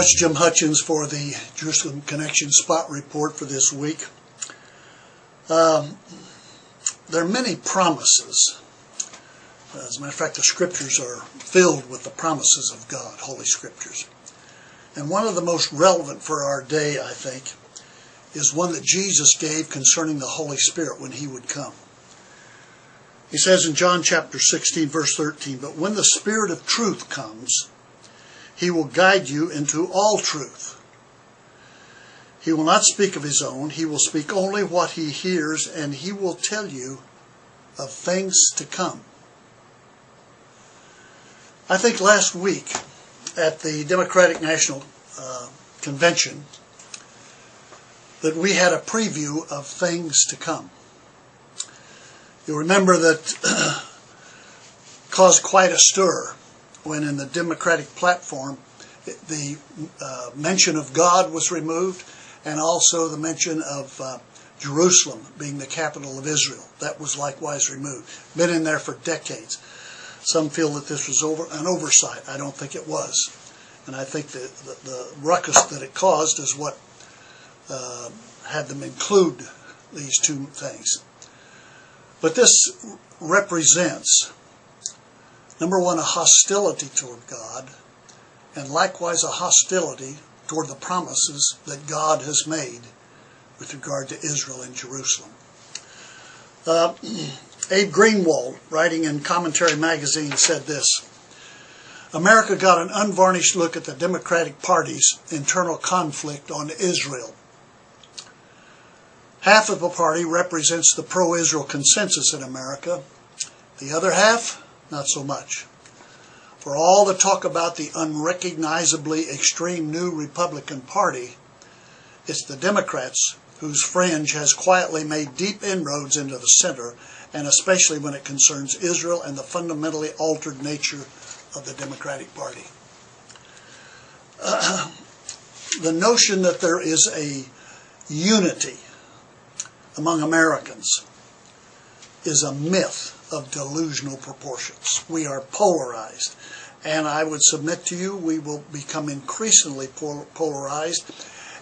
much, Jim Hutchins, for the Jerusalem Connection Spot Report for this week. There are many promises. As a matter of fact, the Scriptures are filled with the promises of God, Holy Scriptures. And one of the most relevant for our day, I think, is one that Jesus gave concerning the Holy Spirit when He would come. He says in John chapter 16, verse 13, "But when the Spirit of truth comes, He will guide you into all truth. He will not speak of His own. He will speak only what He hears, and He will tell you of things to come." I think last week at the Democratic National Convention that we had a preview of things to come. You'll remember that caused quite a stir when in the Democratic platform the mention of God was removed, and also the mention of Jerusalem being the capital of Israel. That was likewise removed. Been in there for decades. Some feel that this was an oversight. I don't think it was. And I think the ruckus that it caused is what had them include these two things. But this represents, number one, a hostility toward God, and likewise a hostility toward the promises that God has made with regard to Israel and Jerusalem. Abe Greenwald, writing in Commentary Magazine, said this: "America got an unvarnished look at the Democratic Party's internal conflict on Israel. Half of the party represents the pro-Israel consensus in America. The other half, not so much. For all the talk about the unrecognizably extreme new Republican Party, it's the Democrats whose fringe has quietly made deep inroads into the center, and especially when it concerns Israel and the fundamentally altered nature of the Democratic Party." The notion that there is a unity among Americans is a myth of delusional proportions. We are polarized, and I would submit to you we will become increasingly polarized,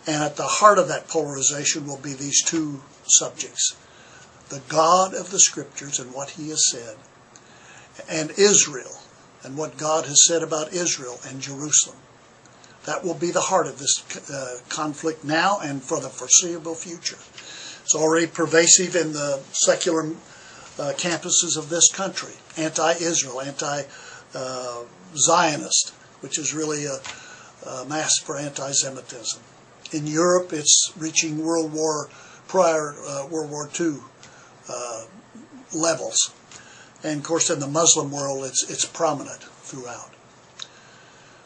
and at the heart of that polarization will be these two subjects: the God of the Scriptures and what He has said, and Israel and what God has said about Israel and Jerusalem. That will be the heart of this conflict now and for the foreseeable future. It's already pervasive in the secular campuses of this country. Anti-Israel, anti-Zionist, which is really a mask for anti-Semitism. In Europe, it's reaching World War II levels. And of course in the Muslim world it's prominent throughout.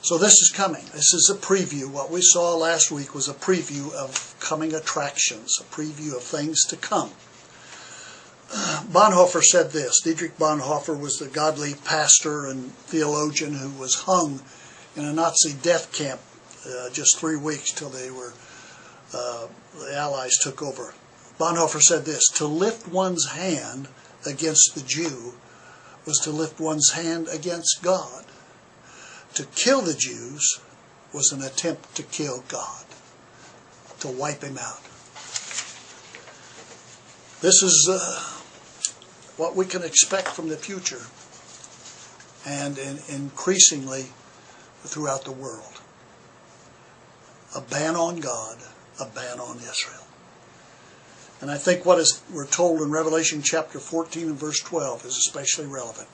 So this is coming. This is a preview. What we saw last week was a preview of coming attractions, a preview of things to come. Bonhoeffer said this. Dietrich Bonhoeffer was the godly pastor and theologian who was hung in a Nazi death camp just 3 weeks till the Allies took over. Bonhoeffer said this: "To lift one's hand against the Jew was to lift one's hand against God. To kill the Jews was an attempt to kill God, to wipe Him out." This is what we can expect from the future, and increasingly throughout the world. A ban on God, a ban on Israel. And I think what we're told in Revelation chapter 14 and verse 12 is especially relevant.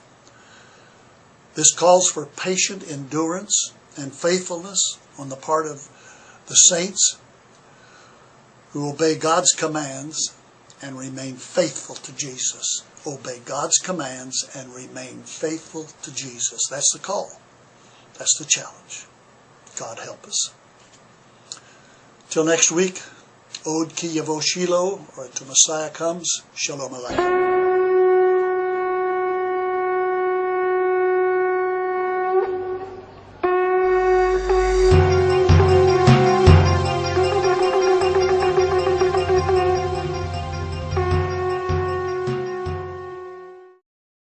This calls for patient endurance and faithfulness on the part of the saints who obey God's commands and remain faithful to Jesus. Obey God's commands and remain faithful to Jesus. That's the call. That's the challenge. God help us. Till next week, Od Ki Yavo Shiloh, or until Messiah comes, Shalom Aleichem.